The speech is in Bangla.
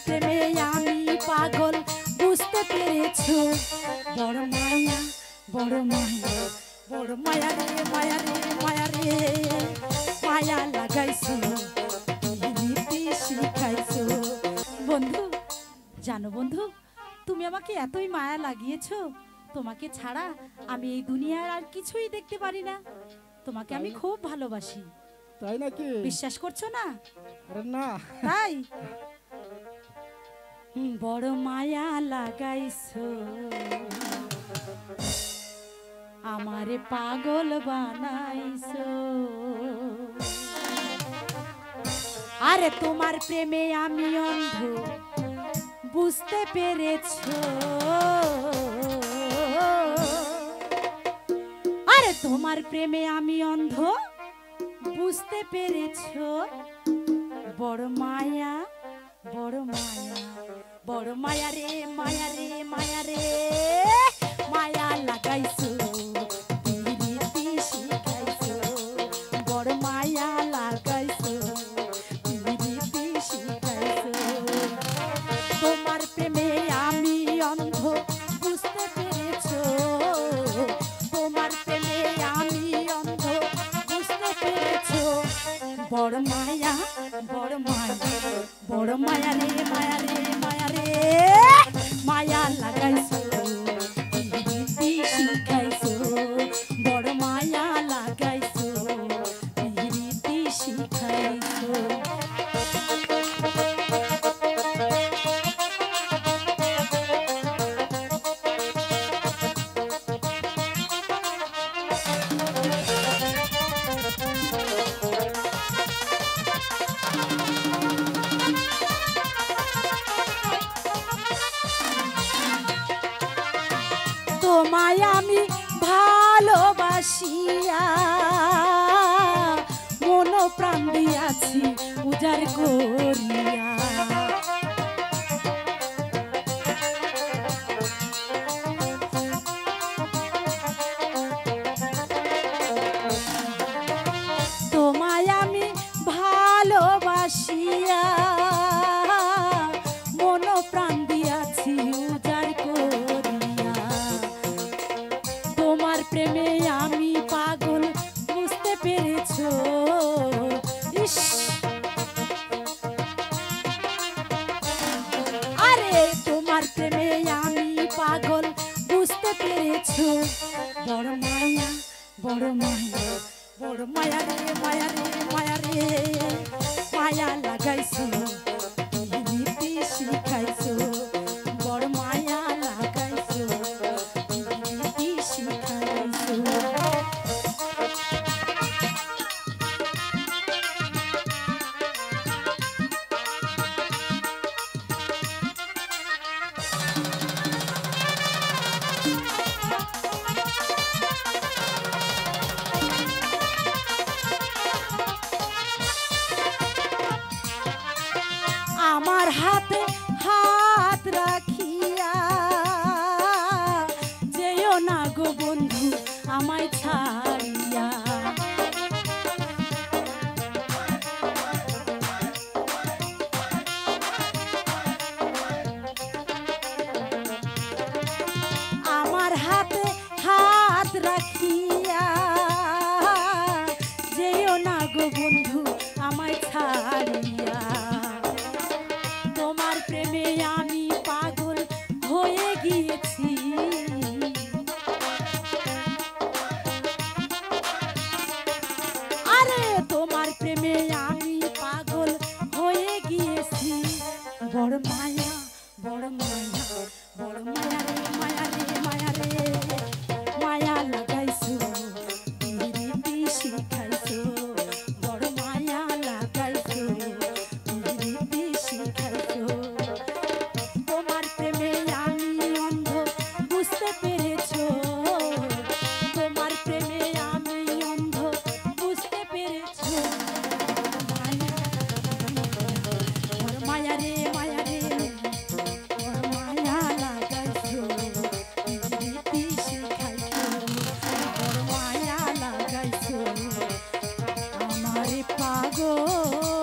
প্রেমে আমি পাগল বুঝতে পেরেছো বড় মায়া বড় মায়া বড় মায়া রে মায়া রে মায়া রে মায়া লাগাইছো রীতি শিখাইছো বন্ধু জানো বন্ধু তুমি আমাকে এতই মায়া লাগিয়েছো তোমাকে ছাড়া আমি এই দুনিয়ার আর কিছুই দেখতে পারি না তোমাকে আমি খুব ভালোবাসি তাই নাকি বিশ্বাস করছো না আরে না তাই বড় মায়া লাগাইছো আমারে পাগল বানাইছো আরে তোমার প্রেমে আমি অন্ধ বুঝতে পেরেছো আরে তোমার প্রেমে আমি অন্ধ বুঝতে পেরেছো বড় মায়া বড় মায়া বড় মায়া রে মায়া রে মায়া রে মায়া লাগাইছো রীতি শিখাইছো বড় মায়া লাগাইছো রীতি শিখাইছো তোমার প্রেমে আমি অন্ধ বুঝতে পেরেছো তোমার প্রেমে আমি অন্ধ বুঝতে পেরেছো বড় মায়া বড় মায়া বড় মায়া রে মায়া রে মায়া রে মায়া লাগাইছো রীতি শিখাইছো বড় মায়া লাগাইছো রীতি শিখাইছো তোমায় আমি ভালোবাসিয়া মন প্রাণ দিয়াছি উজাড় করিয়া তোমায় আমি ভালোবাসিয়া মন প্রাণ দিয়াছি উজাড় করিয়া তোমার প্রেমে আমি পাগল বুঝতে পেরেছো ইস আরে তোমার প্রেমে আমি পাগল বুঝতে পেরেছো বড় মায়া বড় মায়া বড় মায়া রে মায়া রে মায়া রে মায়া লাগাইছো রীতি শিখাইছো বড় মায়া লাগাইছো রীতি শিখাইছো আমার হাতে হাত রাখিয়া যেও না গো বন্ধু আমায় ছাড়িয়া আমার হাতে হাত রাখিয়া যেও না গো বন্ধু আমায় ছাড়িয়া তোমার প্রেমে আমি পাগল হয়ে গিয়েছি আরে তোমার প্রেমে আমি পাগল হয়ে গিয়েছি বড় মায়া বড় মায়া বড় মায়া রে মায়া রে মায়া রে মায়া লাগাইছো রীতি শিখাইছো বড় মায়া লাগাইছো রীতি শিখাইছো তোমার প্রেমে আমি অন্ধ বুঝতে পেরেছো তোমার প্রেমে আমি অন্ধ বুঝতে পেরেছো মায়া বড় মায়া রে মায়া রে বড় মায়া লাগাইছো রীতি শিখাইছো বড় মায়া লাগাইছো আমারে পাগল